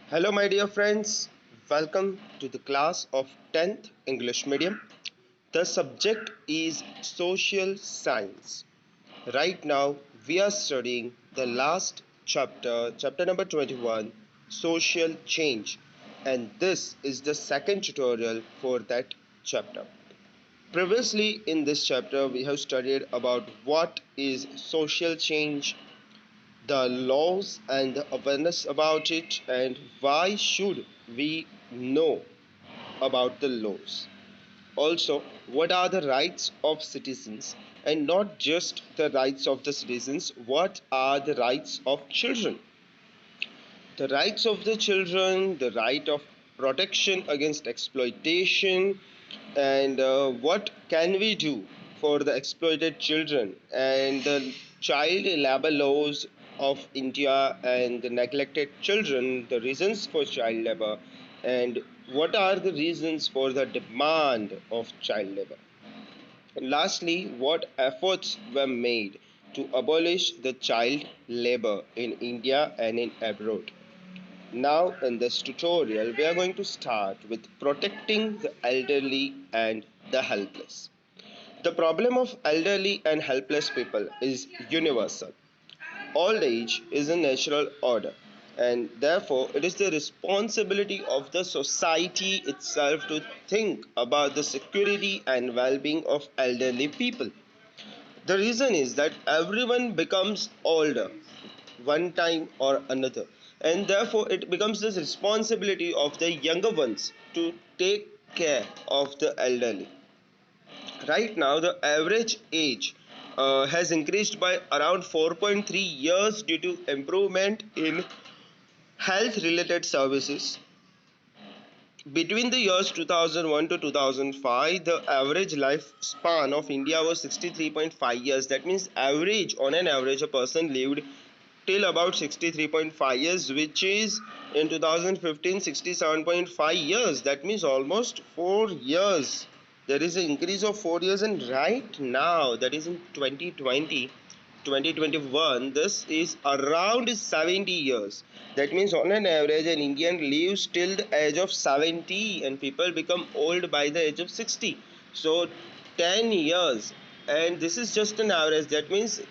Hello, my dear friends. Welcome to the class of 10th English Medium. The subject is social science. Right now, we are studying the last chapter, chapter number 21, social change. And this is the second tutorial for that chapter. Previously, in this chapter, we have studied about what is social change, the laws and the awareness about it, and why should we know about the laws. Also, what are the rights of citizens, and not just the rights of the citizens, what are the rights of children. The rights of the children, the right of protection against exploitation, and what can we do for the exploited children, and the child labor laws of India, and the neglected children, the reasons for child labor, and what are the reasons for the demand of child labor. And lastly, what efforts were made to abolish the child labor in India and in abroad. Now in this tutorial we are going to start with protecting the elderly and the helpless. The problem of elderly and helpless people is universal. Old age is a natural order, and therefore it is the responsibility of the society itself to think about the security and well-being of elderly people. The reason is that everyone becomes older one time or another, and therefore it becomes the responsibility of the younger ones to take care of the elderly. Right now the average age has increased by around 4.3 years due to improvement in health related services. Between the years 2001 to 2005, the average lifespan of India was 63.5 years. That means average, on an average, a person lived till about 63.5 years, which is in 2015 67.5 years. That means almost 4 years. There is an increase of 4 years, and right now, that is in 2021, this is around 70 years. That means on an average an Indian lives till the age of 70, and people become old by the age of 60. So 10 years, and this is just an average. That means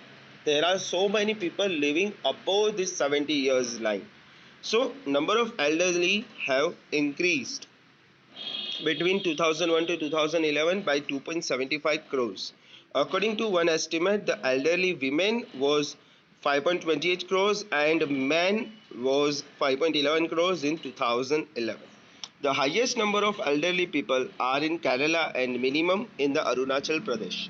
there are so many people living above this 70 years line. So number of elderly have increased between 2001 to 2011 by 2.75 crores. According to one estimate, the elderly women was 5.28 crores and men was 5.11 crores in 2011. The highest number of elderly people are in Kerala and minimum in the Arunachal Pradesh.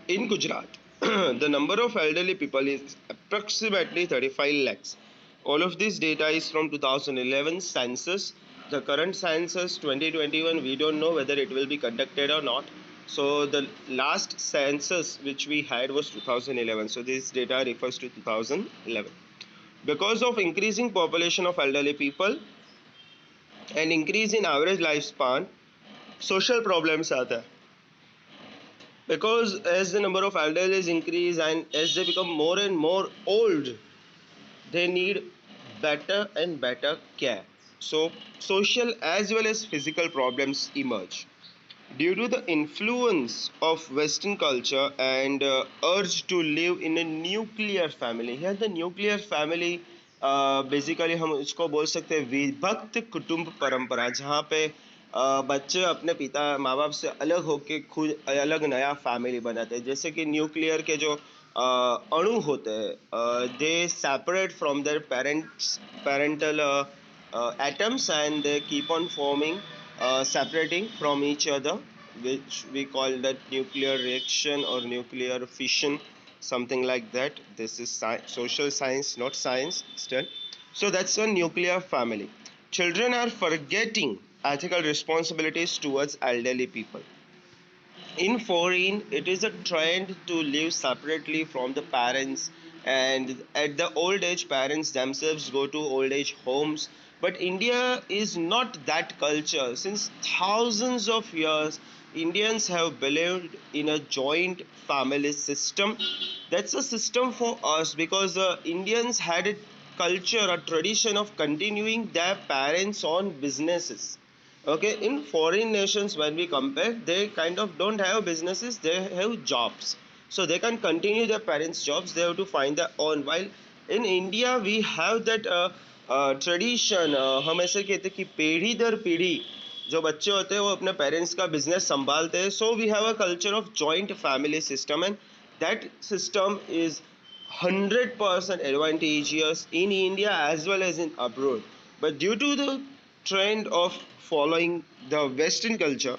In Gujarat, the number of elderly people is approximately 35 lakhs. All of this data is from 2011 census. The current census 2021, we don't know whether it will be conducted or not. So the last census which we had was 2011. So this data refers to 2011. Because of increasing population of elderly people and increase in average lifespan, social problems are there. Because as the number of elderly increase and as they become more and more old, they need better and better care. So social as well as physical problems emerge due to the influence of western culture and urge to live in a nuclear family. Here the nuclear family basically हम इसको बोल सकते हैं विभक्त कुटुंब परंपरा, जहाँ पे बच्चे अपने पिता माँ बाप से अलग होके खुद अलग नया फैमिली बनाते हैं. जैसे कि न्यूक्लियर के जो अणु होते हैं, they separate from their parental atoms, and they keep on forming, separating from each other, which we call that nuclear reaction or nuclear fission, something like that. This is social science, not science still. So that's a nuclear family. Children are forgetting ethical responsibilities towards elderly people. In foreign, it is a trend to live separately from the parents, and at the old age parents themselves go to old age homes. But India is not that culture. Since thousands of years, Indians have believed in a joint family system. That's a system for us because the Indians had it culture or tradition of continuing their parents own businesses. Okay, in foreign nations when we compare, they kind of don't have businesses, they have jobs, so they can continue their parents jobs, they have to find their own. While in India we have that tradition, हम ऐसे कहते हैं कि पीढ़ी दर पीढ़ी जो बच्चे होते हैं वो अपने पेरेंट्स का बिजनेस संभालते हैं. So we have a culture of joint family system and that system is 100% advantageous in India as well as in abroad. But due to the trend of following the Western culture,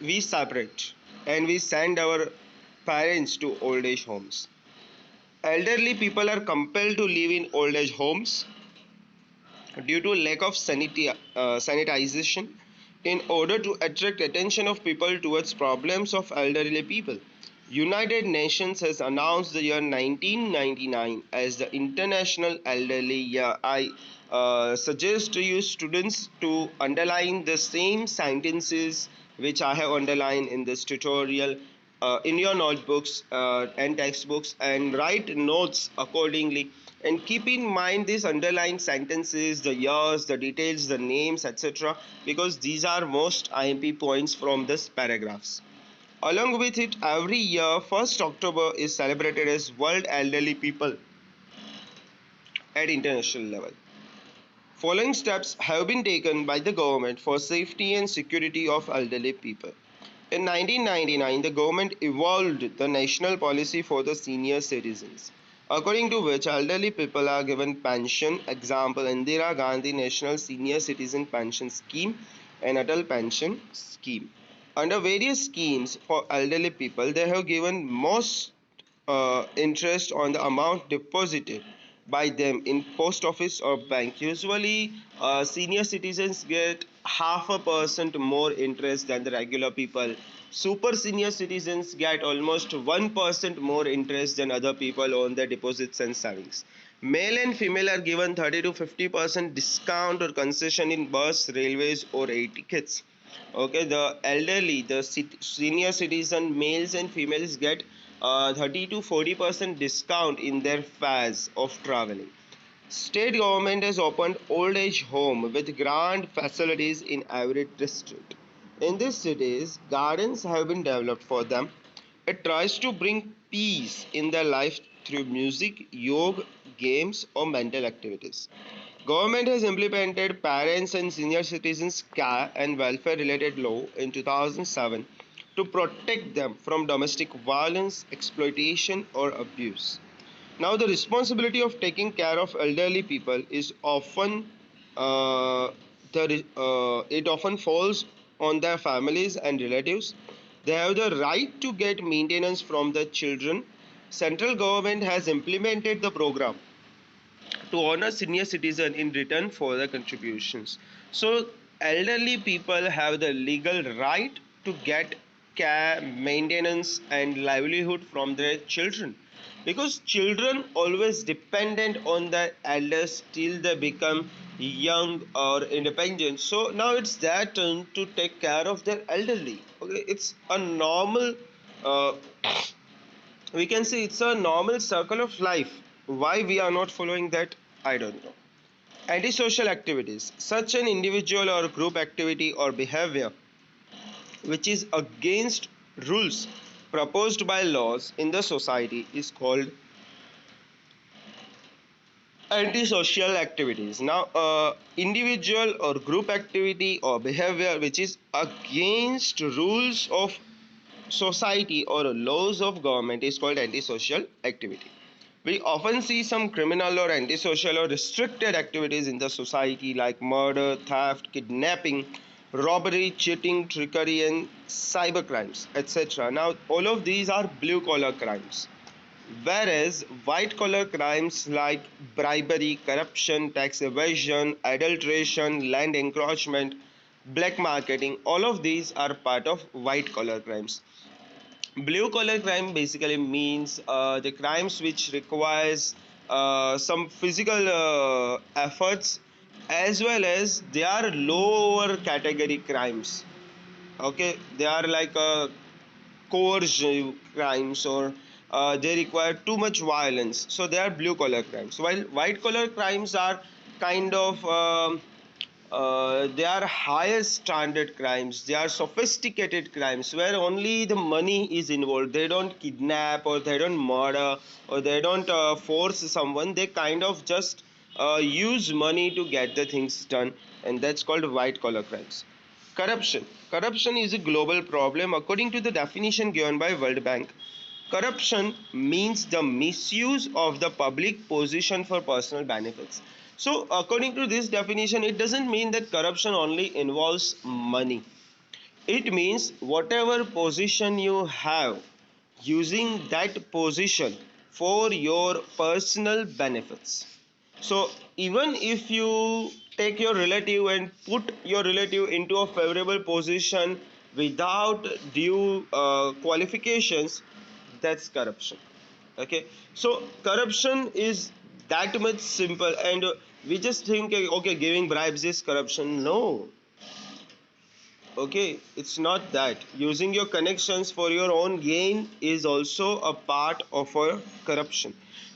we separate and we send our parents to old age homes. Elderly people are compelled to live in old age homes due to lack of sanitization in order to attract attention of people towards problems of elderly people. United Nations has announced the year 1999 as the International Elderly Year. I suggest to you students to underline the same sentences which I have underlined in this tutorial in your notebooks and textbooks, and write notes accordingly, and keep in mind these underlined sentences, the years, the details, the names, etc., because these are most IMP points from this paragraphs. Along with it, every year 1st October is celebrated as World Elderly People at international level. Following steps have been taken by the government for safety and security of elderly people. In 1999, the government evolved the national policy for the senior citizens, according to which elderly people are given pension, example Indira Gandhi National Senior Citizen Pension Scheme and Atal Pension Scheme. Under various schemes for elderly people, they have given most interest on the amount deposited by them in post office or bank. Usually, senior citizens get 0.5% more interest than the regular people. Super senior citizens get almost 1% more interest than other people on their deposits and savings. Male and female are given 30 to 50% discount or concession in bus, railways, or air tickets. Okay, the elderly, the senior citizen, males and females get 30 to 40% discount in their fares of traveling. State government has opened old age home with grand facilities in every district. In these cities, gardens have been developed for them. It tries to bring peace in their life through music, yoga, games, or mental activities. Government has implemented Parents and Senior Citizens Care and Welfare Related Law in 2007 to protect them from domestic violence, exploitation, or abuse. Now, the responsibility of taking care of elderly people is often it often falls on their families and relatives. They have the right to get maintenance from the children. Central government has implemented the program to honor senior citizen in return for the contributions. So elderly people have the legal right to get care, maintenance, and livelihood from their children, because children always dependent on their elders till they become young or independent. So now it's their turn to take care of their elderly. Okay, it's a normal uh, we can say it's a normal circle of life. Why we are not following that, I don't know. Antisocial activities, such an individual or group activity or behavior which is against rules proposed by laws in the society, is called antisocial activities. Now, individual or group activity or behavior which is against rules of society or laws of government is called antisocial activity. We often see some criminal or antisocial or restricted activities in the society like murder, theft, kidnapping, robbery, cheating, trickery, and cyber crimes, etc. Now, all of these are blue collar crimes. Whereas white collar crimes like bribery, corruption, tax evasion, adulteration, land encroachment, black marketing, all of these are part of white collar crimes. Blue collar crime basically means the crimes which requires some physical efforts, as well as they are lower category crimes. Okay, they are like coercive crimes or they require too much violence, so they are blue collar crimes, while white collar crimes are kind of they are higher standard crimes. They are sophisticated crimes where only the money is involved. They don't kidnap or they don't murder or they don't force someone. They kind of just use money to get the things done, and that's called white collar crimes. Corruption. Corruption is a global problem according to the definition given by World Bank. Corruption means the misuse of the public position for personal benefits. So, according to this definition, it doesn't mean that corruption only involves money. It means whatever position you have, using that position for your personal benefits. So, even if you take your relative and put your relative into a favorable position without due qualifications, that's corruption. Okay, so corruption is that much simple, and we just think okay, giving bribes is corruption. No, okay, it's not that. Using your connections for your own gain is also a part of a corruption.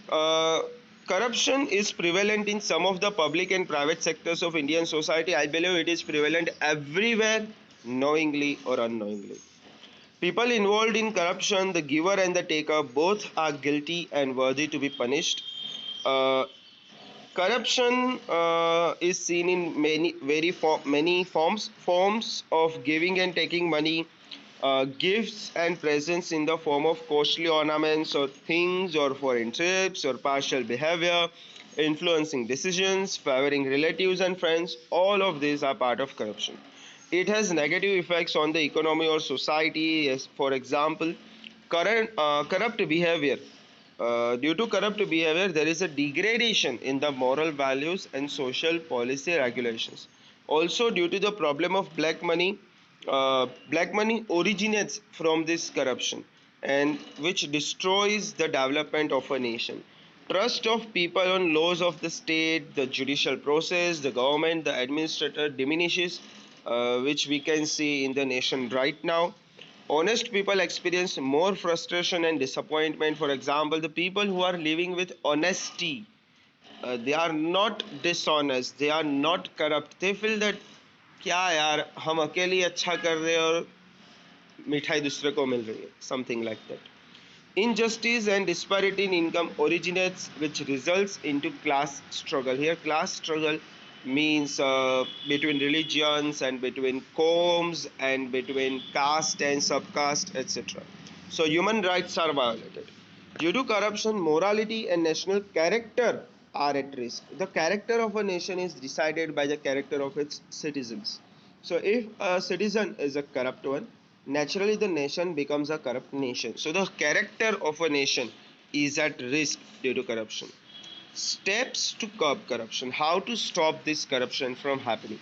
uh, Corruption is prevalent in some of the public and private sectors of Indian society. I believe it is prevalent everywhere, knowingly or unknowingly. People involved in corruption, the giver and the taker, both are guilty and worthy to be punished. Uh, Corruption is seen in many forms of giving and taking money, gifts and presents in the form of costly ornaments or things or foreign trips or partial behavior, influencing decisions, favoring relatives and friends. All of these are part of corruption. It has negative effects on the economy or society. As for example, corrupt behavior. Due to corrupt behavior, there is a degradation in the moral values and social policy regulations. Also, due to the problem of black money originates from this corruption, and which destroys the development of a nation. Trust of people on laws of the state, the judicial process, the government, the administrator diminishes, which we can see in the nation right now. Honest people experience more frustration and disappointment. For example, the people who are living with honesty, they are not dishonest, they are not corrupt. They feel that क्या यार हम अकेले ही अच्छा कर रहे हैं और मिठाई दूसरे को मिल रही है, something like that. Injustice and disparity in income originates, which results into class struggle. Here, class struggle means between religions and between combs and between caste and subcaste, etc. So, human rights are violated. Due to corruption, morality and national character are at risk. The character of a nation is decided by the character of its citizens. So, if a citizen is a corrupt one, naturally the nation becomes a corrupt nation. So, the character of a nation is at risk due to corruption. Steps to curb corruption. How to stop this corruption from happening?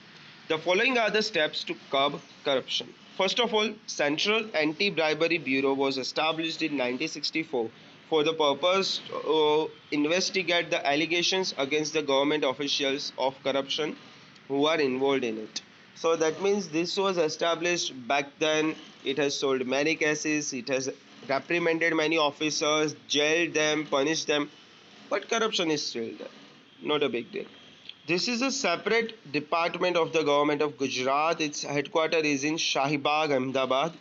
The following are the steps to curb corruption. First of all, Central Anti-Bribery Bureau was established in 1964 for the purpose to investigate the allegations against the government officials of corruption who are involved in it. So that means this was established back then. It has solved many cases. It has reprimanded many officers, jailed them, punished them, but corruption is still there. Not a big deal. This is a separate department of the government of Gujarat. Its headquarters is in Shahibag, Ahmedabad.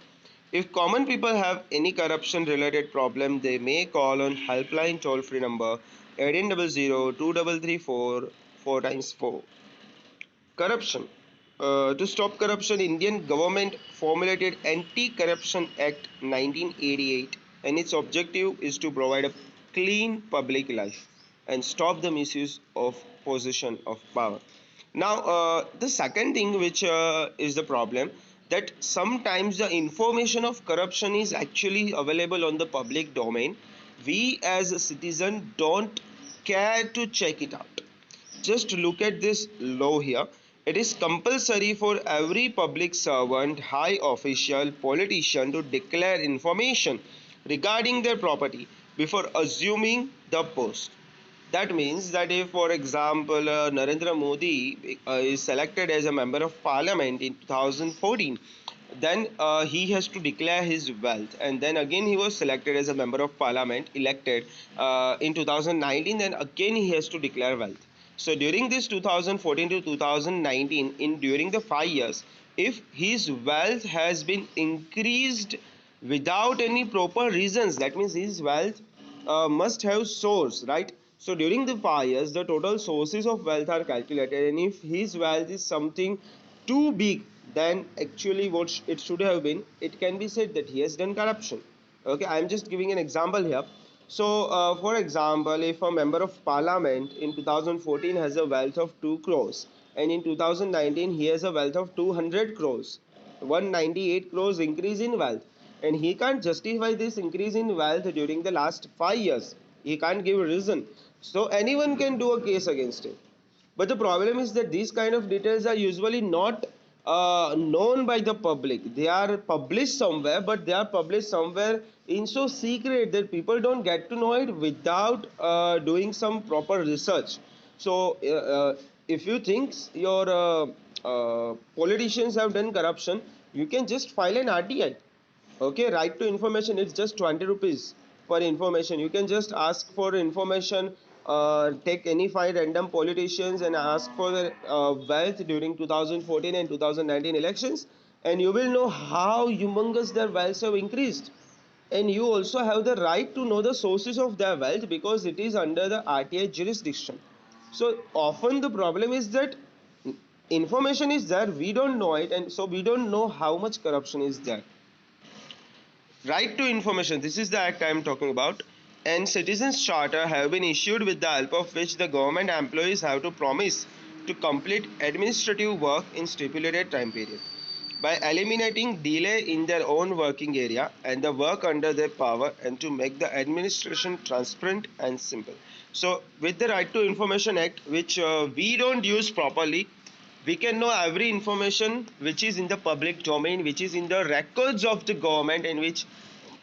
If common people have any corruption related problem, they may call on helpline toll free number 1800 2334 4 times 4. Corruption. To stop corruption, Indian government formulated Anti-Corruption Act 1988, and its objective is to provide a clean public life and stop the misuse of position of power. Now, the second thing which is the problem, that sometimes the information of corruption is actually available on the public domain. We as a citizen don't care to check it out. Just look at this law here. It is compulsory for every public servant, high official, politician to declare information regarding their property before assuming the post. That means that if, for example, Narendra Modi is selected as a member of parliament in 2014, then he has to declare his wealth, and then again he was selected as a member of parliament, elected in 2019, then again he has to declare wealth. So during this 2014 to 2019, in during the 5 years, if his wealth has been increased without any proper reasons, that means his wealth must have source, right? So during the 5 years, the total sources of wealth are calculated, and if his wealth is something too big, then actually what it should have been, it can be said that he has done corruption. Okay, I am just giving an example here. So for example, if a member of parliament in 2014 has a wealth of 2 crores, and in 2019 he has a wealth of 200 crores, 198 crores increase in wealth, and he can't justify this increase in wealth during the last 5 years. He can't give a reason. So anyone can do a case against him. But the problem is that these kind of details are usually not known by the public. They are published somewhere, but they are published somewhere in so secret that people don't get to know it without doing some proper research. So if you think your politicians have done corruption, you can just file an RTI. Okay, right to information, it's just 20 rupees for information. You can just ask for information, take any five random politicians and ask for the wealth during 2014 and 2019 elections, and you will know how humongous their wealth have increased. And you also have the right to know the sources of their wealth because it is under the RTI jurisdiction. So often the problem is that information is there, we don't know it, and so we don't know how much corruption is there. Right to information, this is the act I am talking about, and citizens charter have been issued with the help of which the government employees have to promise to complete administrative work in stipulated time period by eliminating delay in their own working area and the work under their power, and to make the administration transparent and simple. So with the right to information act, which we don't use properly, we can know every information which is in the public domain, which is in the records of the government, and which,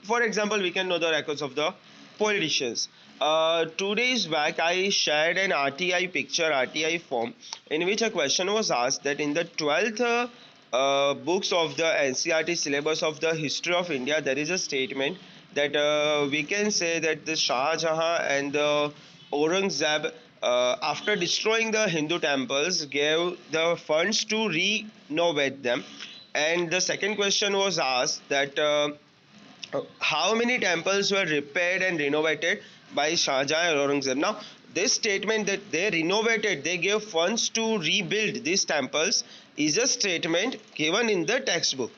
for example, we can know the records of the politicians. 2 days back I shared an RTI picture, RTI form, in which a question was asked that in the 12th books of the NCERT syllabus of the history of India, there is a statement that we can say that the Shah Jahan and the Aurangzeb, after destroying the Hindu temples, gave the funds to renovate them. And the second question was asked that how many temples were repaired and renovated by Shah Jahan and Aurangzeb. Now, this statement that they renovated, they gave funds to rebuild these temples, is a statement given in the textbook.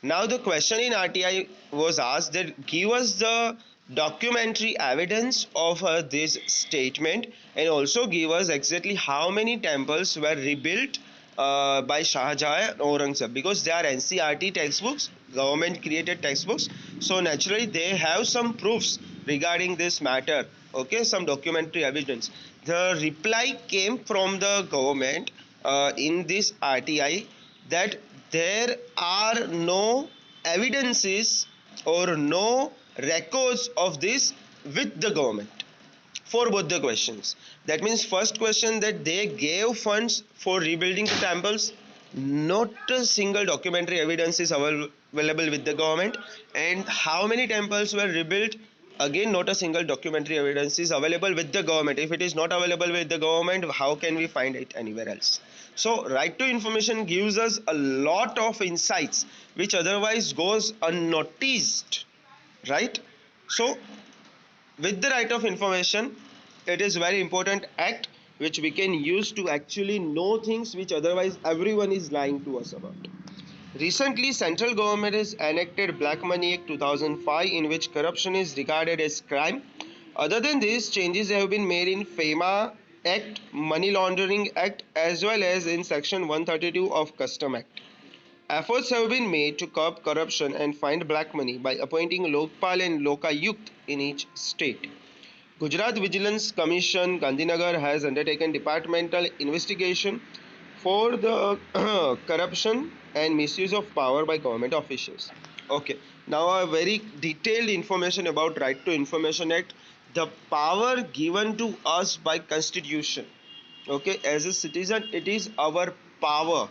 Now, the question in RTI was asked that give us the documentary evidence of this statement, and also give us exactly how many temples were rebuilt by Shah Jahan and Aurangzeb, because they are NCERT textbooks, government created textbooks, so naturally they have some proofs regarding this matter. Okay, some documentary evidence. The reply came from the government in this RTI that there are no evidences or no records of this with the government for both the questions. That means first question, that they gave funds for rebuilding the temples, not a single documentary evidence is available with the government, and how many temples were rebuilt, again not a single documentary evidence is available with the government. If it is not available with the government, how can we find it anywhere else? So right to information gives us a lot of insights which otherwise goes unnoticed, right? So with the right of information, it is very important act which we can use to actually know things which otherwise everyone is lying to us about. Recently, central government has enacted Black Money Act 2005, in which corruption is regarded as crime. Other than this, changes have been made in FEMA Act, Money Laundering Act, as well as in Section 132 of Custom Act. Efforts have been made to curb corruption and find black money by appointing Lokpal and Lokayukt in each state. Gujarat Vigilance Commission, Gandhinagar, has undertaken departmental investigation for the corruption and misuse of power by government officials. Okay, now a very detailed information about Right to Information Act. The power given to us by Constitution. Okay, as a citizen, it is our power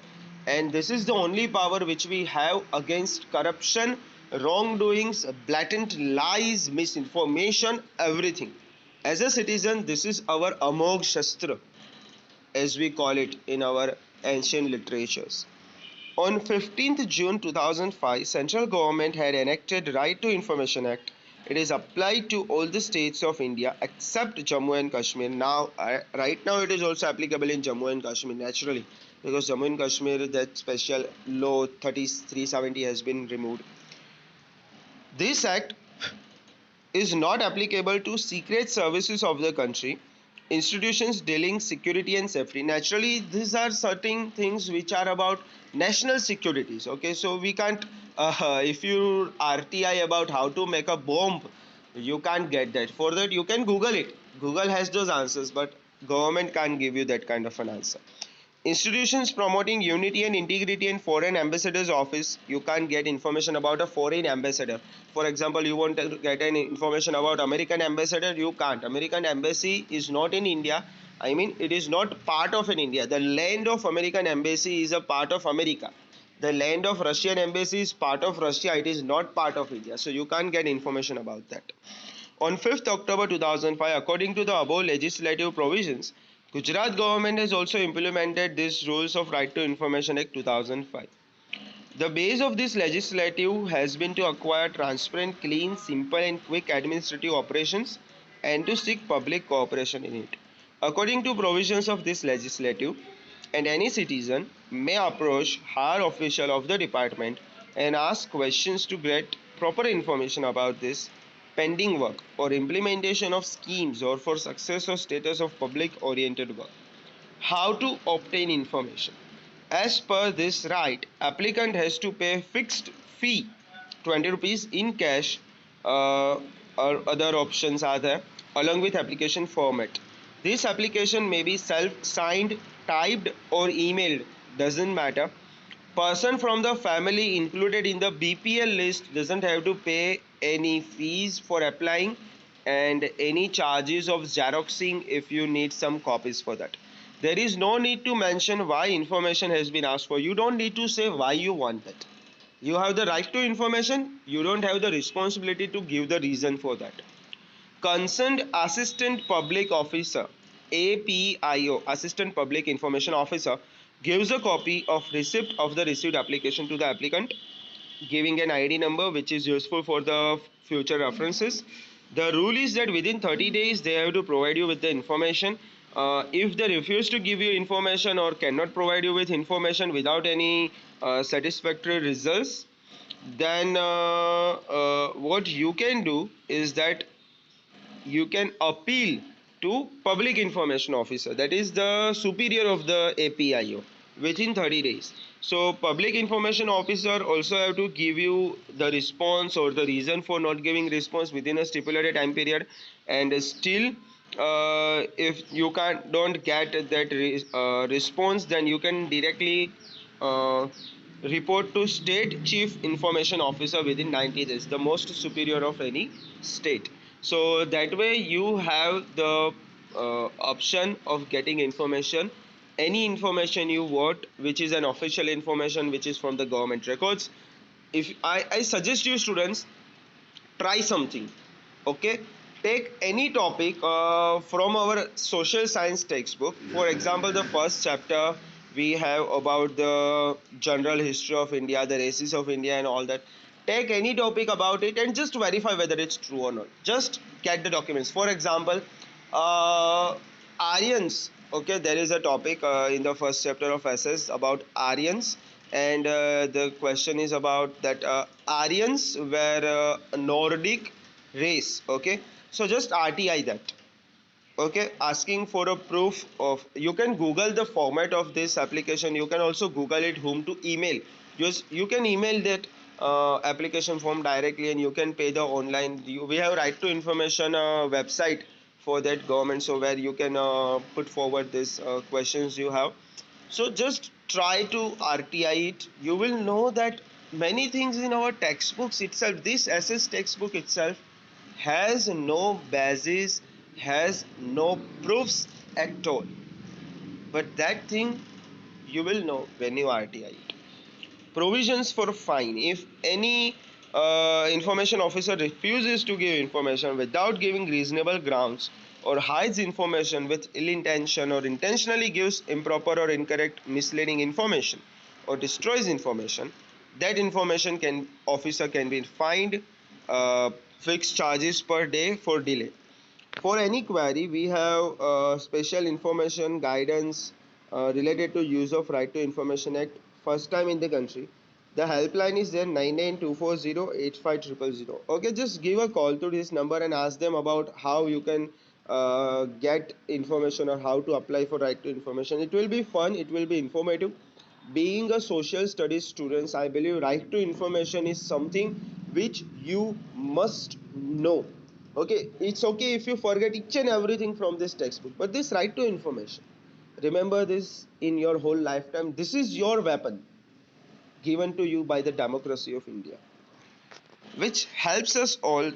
and this is the only power which we have against corruption, wrongdoings, blatant lies, misinformation, everything. As a citizen, this is our Amog Shastra, as we call it in our ancient literatures. On 15th June 2005, central government had enacted Right to Information Act. It is applied to all the states of India except Jammu and Kashmir. Now, right now it is also applicable in Jammu and Kashmir naturally, because Jammu and Kashmir, that special law 3370 has been removed. This act is not applicable to secret services of the country, institutions dealing security and safety. Naturally, these are certain things which are about national securities. Okay, so we can't, if you RTI about how to make a bomb, you can't get that. For that, you can Google it. Google has those answers, but government can't give you that kind of an answer. Institutions promoting unity and integrity in foreign ambassador's office. You can't get information about a foreign ambassador. For example, you want to get any information about American ambassador, you can't. American embassy is not in India. I mean, it is not part of an India. The land of American embassy is a part of America. The land of Russian embassy is part of Russia. It is not part of India. So you can't get information about that. On 5th October 2005, according to the above legislative provisions, Gujarat government has also implemented these rules of Right to Information Act 2005. The base of this legislative has been to acquire transparent, clean, simple and quick administrative operations and to seek public cooperation in it. According to provisions of this legislative, and any citizen may approach higher official of the department and ask questions to get proper information about this pending work or implementation of schemes or for success or status of public oriented work. How to obtain information? As per this right, applicant has to pay fixed fee 20 rupees in cash, or other options are there, along with application format. This application may be self-signed, typed or emailed, doesn't matter. Person from the family included in the BPL list doesn't have to pay any fees for applying and any charges of xeroxing if you need some copies for that. There is no need to mention why information has been asked for. You don't need to say why you want it. You have the right to information, you don't have the responsibility to give the reason for that. Concerned Assistant Public Officer, APIO, Assistant Public Information Officer, gives a copy of receipt of the received application to the applicant, giving an ID number which is useful for the future references. The rule is that within 30 days they have to provide you with the information. If they refuse to give you information or cannot provide you with information without any satisfactory results, then what you can do is that you can appeal to public information officer, that is the superior of the APIO, within 30 days. So public information officer also have to give you the response or the reason for not giving response within a stipulated time period, and still if you don't get that response, then you can directly uh, report to state chief information officer within 90 days, the most superior of any state. So that way you have the option of getting information, any information you want, which is an official information, which is from the government records. If I suggest you students, try something. Okay, take any topic from our social science textbook. For example, the first chapter we have about the general history of India, the races of India and all that. Take any topic about it and just verify whether it's true or not. Just get the documents. For example, Aryans. Okay, there is a topic in the first chapter of SS about Aryans, and the question is about that Aryans were a Nordic race. Okay, so just RTI that. Okay, asking for a proof of, you can Google the format of this application. You can also Google it whom to email. Just you can email that application form directly and you can pay the online. We have Right to Information website for that government, so where you can put forward these questions you have. So just try to RTI it. You will know that many things in our textbooks itself, this SS textbook itself, has no basis, has no proofs at all. But that thing You will know when you RTI it. Provisions for fine. If any information officer refuses to give information without giving reasonable grounds, or hides information with ill intention, or intentionally gives improper or incorrect misleading information, or destroys information, that information can officer can be fined fixed charges per day for delay. For any query, we have special information guidance related to use of Right to Information Act. First time in the country. The helpline is there, 9924085000. Okay, just give a call to this number and ask them about how you can get information or how to apply for Right to Information. It will be fun, it will be informative. Being a social studies students, I believe Right to Information is something which you must know. Okay, it's okay if you forget each and everything from this textbook, but this Right to Information, remember this in your whole lifetime. This is your weapon given to you by the democracy of India, which helps us all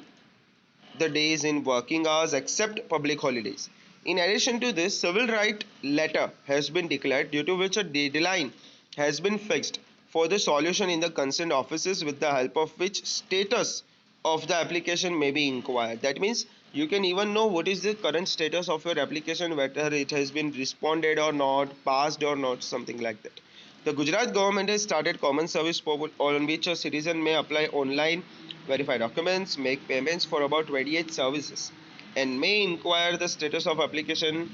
the days in working hours except public holidays. In addition to this, civil right letter has been declared, due to which a deadline has been fixed for the solution in the concerned offices, with the help of which status of the application may be inquired. That means you can even know what is the current status of your application, whether it has been responded or not, passed or not, something like that. The Gujarat government has started common service portal on which a citizen may apply online, verify documents, make payments for about 28 services, and may inquire the status of application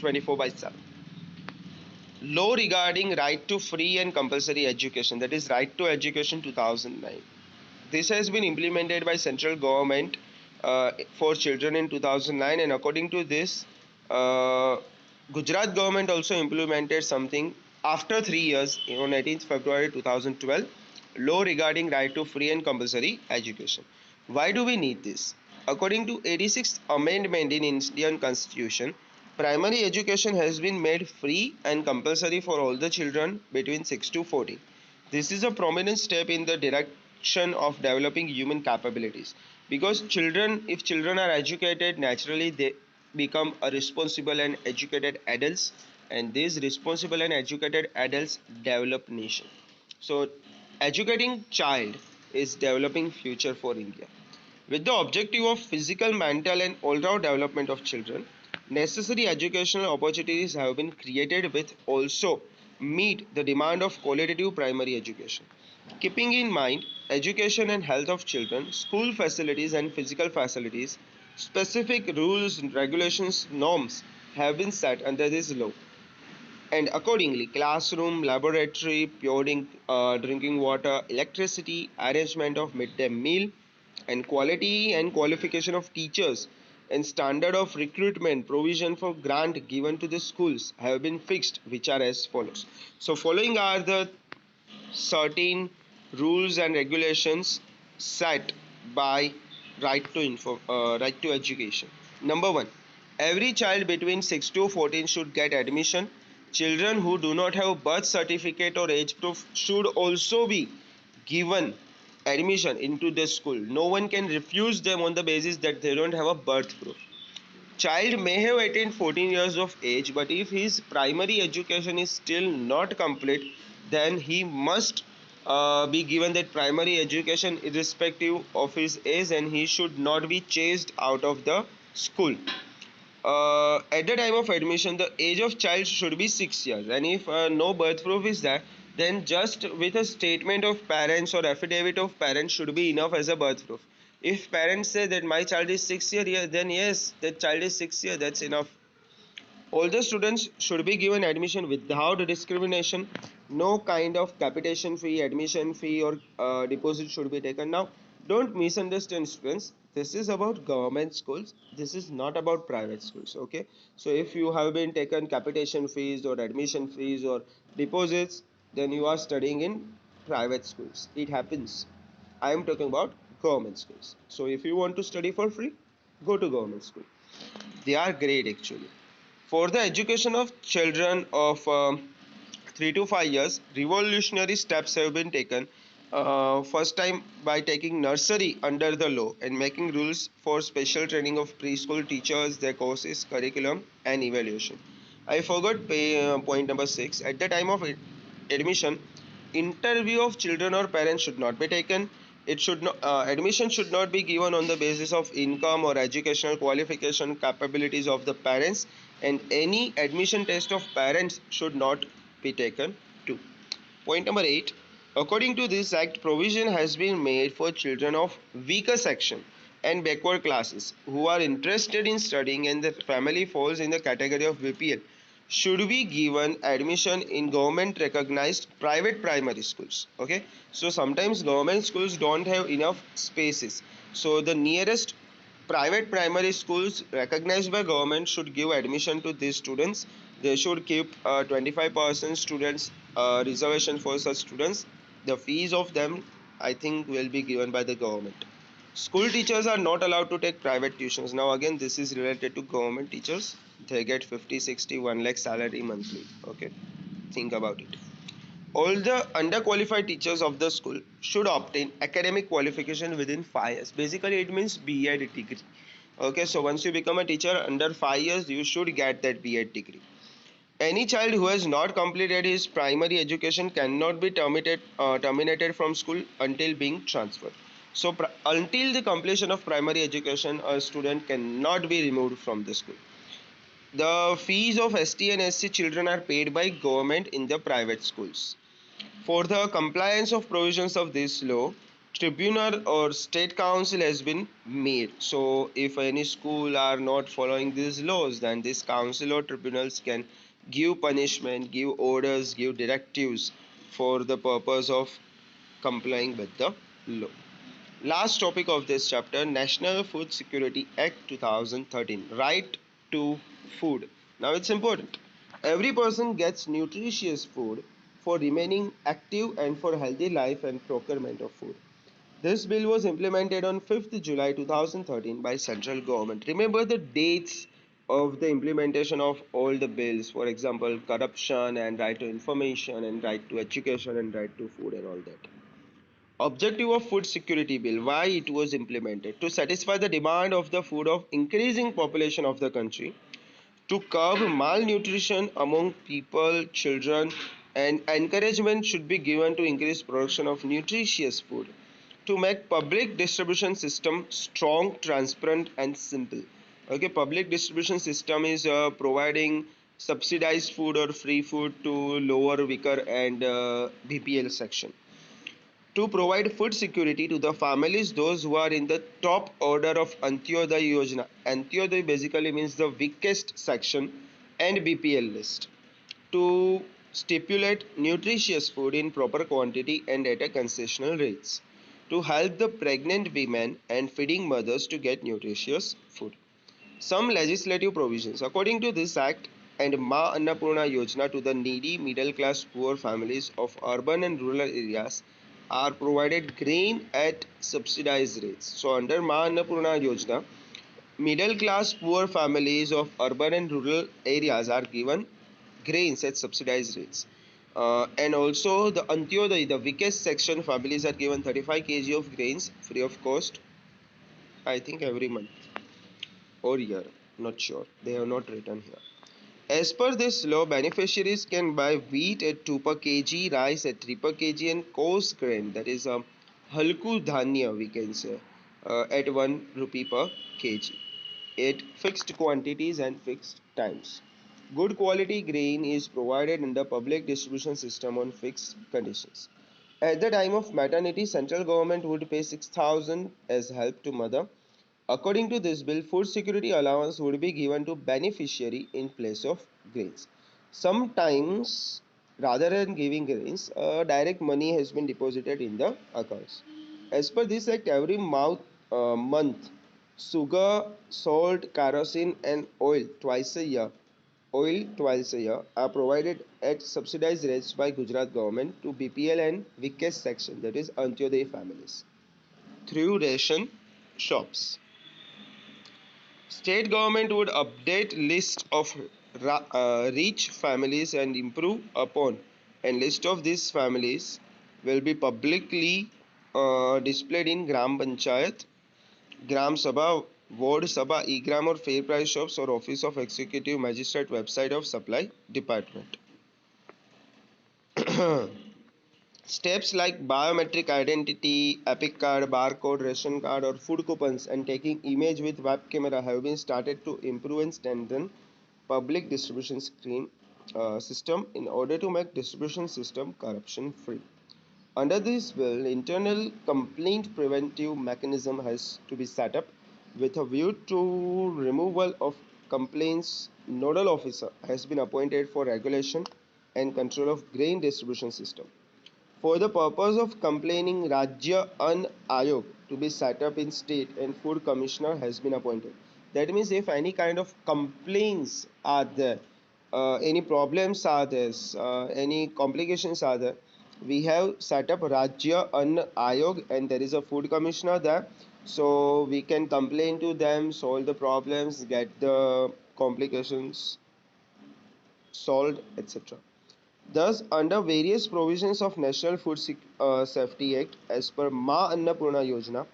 24 by 7. Law regarding right to free and compulsory education, that is Right to Education 2009. This has been implemented by central government for children in 2009, and according to this, Gujarat government also implemented something after 3 years on 18th February 2012, law regarding right to free and compulsory education. Why do we need this? According to 86th amendment in Indian constitution, primary education has been made free and compulsory for all the children between 6 to 14. This is a prominent step in the direction of developing human capabilities, because children, if children are educated, naturally they become a responsible and educated adults, and these responsible and educated adults develop nation. So educating child is developing future for India. With the objective of physical, mental and all-round development of children, necessary educational opportunities have been created with also meet the demand of qualitative primary education. Keeping in mind education and health of children, school facilities and physical facilities, specific rules, regulations, norms have been set under this law, and accordingly classroom, laboratory, pure drinking water, electricity, arrangement of midday meal, and quality and qualification of teachers, and standard of recruitment, provision for grant given to the schools have been fixed, which are as follows. So following are the certain rules and regulations set by right to education. Number 1, every child between 6 to 14 should get admission. Children who do not have birth certificate or age proof should also be given admission into the school. No one can refuse them on the basis that they don't have a birth proof. Child may have attained 14 years of age, but if his primary education is still not complete, then he must be given that primary education irrespective of his age, and he should not be chased out of the school. At the time of admission, the age of child should be 6 years, and if no birth proof is there, then just with a statement of parents or affidavit of parents should be enough as a birth proof. If parents say that my child is 6 years, then yes, that child is 6 years, that's enough. All the students should be given admission without discrimination. No kind of capitation fee, admission fee or deposit should be taken. Now don't misunderstand students, this is about government schools, this is not about private schools. Okay, so if you have been taken capitation fees or admission fees or deposits, then you are studying in private schools. It happens. I am talking about government schools. So if you want to study for free, go to government school. They are great actually. For the education of children of 3 to 5 years, revolutionary steps have been taken. First time by taking nursery under the law and making rules for special training of preschool teachers, their courses, curriculum and evaluation. I forgot point number 6. At the time of admission, interview of children or parents should not be taken. It should not admission should not be given on the basis of income or educational qualification capabilities of the parents, and any admission test of parents should not be taken too. Point number 8. According to this act, provision has been made for children of weaker section and backward classes who are interested in studying and the family falls in the category of BPL should be given admission in government recognized private primary schools. Okay, so sometimes government schools don't have enough spaces, so the nearest private primary schools recognized by government should give admission to these students. They should keep 25% students reservation for such students. The fees of them, I think, will be given by the government. School teachers are not allowed to take private tuitions. Now again, this is related to government teachers. They get 50, 60, 1 lakh salary monthly. Okay, think about it. All the underqualified teachers of the school should obtain academic qualification within 5 years. Basically, it means B.Ed degree. Okay, so once you become a teacher under 5 years, you should get that B.Ed degree. Any child who has not completed his primary education cannot be terminated from school until being transferred. So, until the completion of primary education, a student cannot be removed from the school. The fees of ST and SC children are paid by government in the private schools. For the compliance of provisions of this law, tribunal or state council has been made. So if any school are not following these laws, then this council or tribunals can give punishment, give orders, give directives for the purpose of complying with the law. Last topic of this chapter, National Food Security Act 2013, right to food. Now it's important. Every person gets nutritious food for remaining active and for healthy life and procurement of food. This bill was implemented on 5th July 2013 by central government. Remember the dates of the implementation of all the bills, for example, corruption and right to information and right to education and right to food and all that. Objective of food security bill, why it was implemented: to satisfy the demand of the food of increasing population of the country, to curb malnutrition among people, children, and encouragement should be given to increase production of nutritious food, to make public distribution system strong, transparent, and simple. Okay, public distribution system is providing subsidized food or free food to lower, weaker, and BPL section, to provide food security to the families those who are in the top order of Antyodaya Yojana. Antyodaya basically means the weakest section and BPL list. To stipulate nutritious food in proper quantity and at a concessional rates. To help the pregnant women and feeding mothers to get nutritious food. Some legislative provisions. According to this act and Ma Annapurna Yojana, to the needy, middle class, poor families of urban and rural areas are provided grain at subsidized rates. So under Ma Annapurna Yojana, middle class poor families of urban and rural areas are given grains at subsidized rates. And also the Antyodaya, the weakest section families are given 35 kg of grains free of cost, I think every month or year, not sure. They have not written here. As per this law, beneficiaries can buy wheat at 2 per kg, rice at 3 per kg, and coarse grain, that is halku dhanya, we can say, at 1 rupee per kg, at fixed quantities and fixed times. Good quality grain is provided in the public distribution system on fixed conditions. At the time of maternity, central government would pay 6,000 as help to mother. According to this bill, food security allowance would be given to beneficiary in place of grains. Sometimes, rather than giving grains, direct money has been deposited in the accounts. As per this act, every month, sugar, salt, kerosene, and oil twice a year are provided at subsidized rates by Gujarat government to BPL and weakest section, that is Antyodaya families, through ration shops. State government would update list of rich families and improve upon, and list of these families will be publicly displayed in Gram Panchayat, Gram Sabha Ward Sabha, egram or fair price shops or office of executive magistrate website of supply department. Steps like biometric identity, epic card, barcode, ration card or food coupons and taking image with web camera have been started to improve and strengthen public distribution screen system in order to make distribution system corruption free. Under this bill, internal complaint preventive mechanism has to be set up with a view to removal of complaints. Nodal officer has been appointed for regulation and control of grain distribution system. For the purpose of complaining, Rajya Ann Ayog to be set up in state and food commissioner has been appointed. That means if any kind of complaints are there, any problems are there, any complications are there, we have set up Rajya Ann Ayog and there is a food commissioner there. So we can complain to them, solve the problems, get the complications solved, etc. Thus, under various provisions of National Food Safety Act, as per Ma Annapurna Yojana,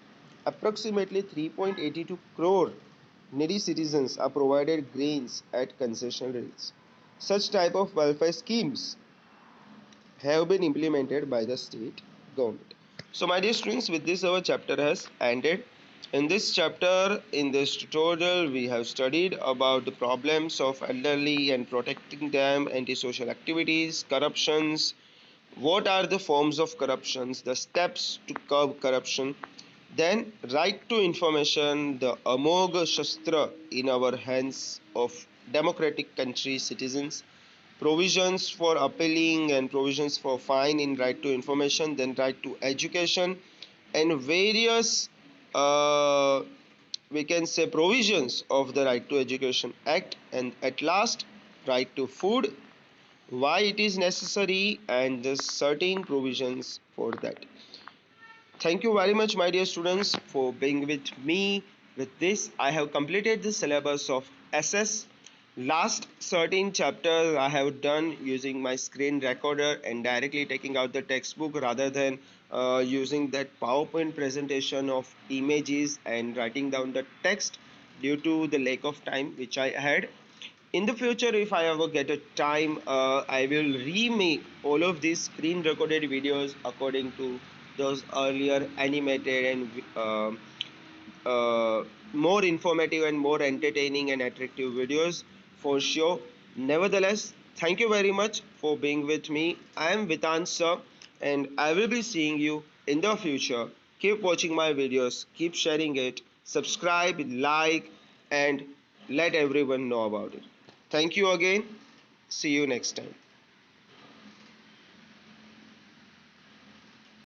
approximately 3.82 crore needy citizens are provided grains at concession rates. Such type of welfare schemes have been implemented by the state government. So my dear students, with this our chapter has ended. In this chapter, in this tutorial, we have studied about the problems of elderly and protecting them, antisocial activities, corruptions, what are the forms of corruptions, the steps to curb corruption, then right to information, the amog shastra in our hands of democratic country citizens, provisions for appealing and provisions for fine in right to information, then right to education, and various we can say provisions of the Right to Education Act, and at last right to food, why it is necessary and the certain provisions for that. Thank you very much, my dear students, for being with me. With this, I have completed the syllabus of SS. Last certain chapters I have done using my screen recorder and directly taking out the textbook rather than using that PowerPoint presentation of images and writing down the text due to the lack of time which I had. In the future, if I ever get a time, I will remake all of these screen recorded videos according to those earlier animated and more informative and more entertaining and attractive videos for sure. Nevertheless, thank you very much for being with me. I am Vitan sir, and I will be seeing you in the future. Keep watching my videos, keep sharing it, subscribe, like, and let everyone know about it. Thank you again. See you next time.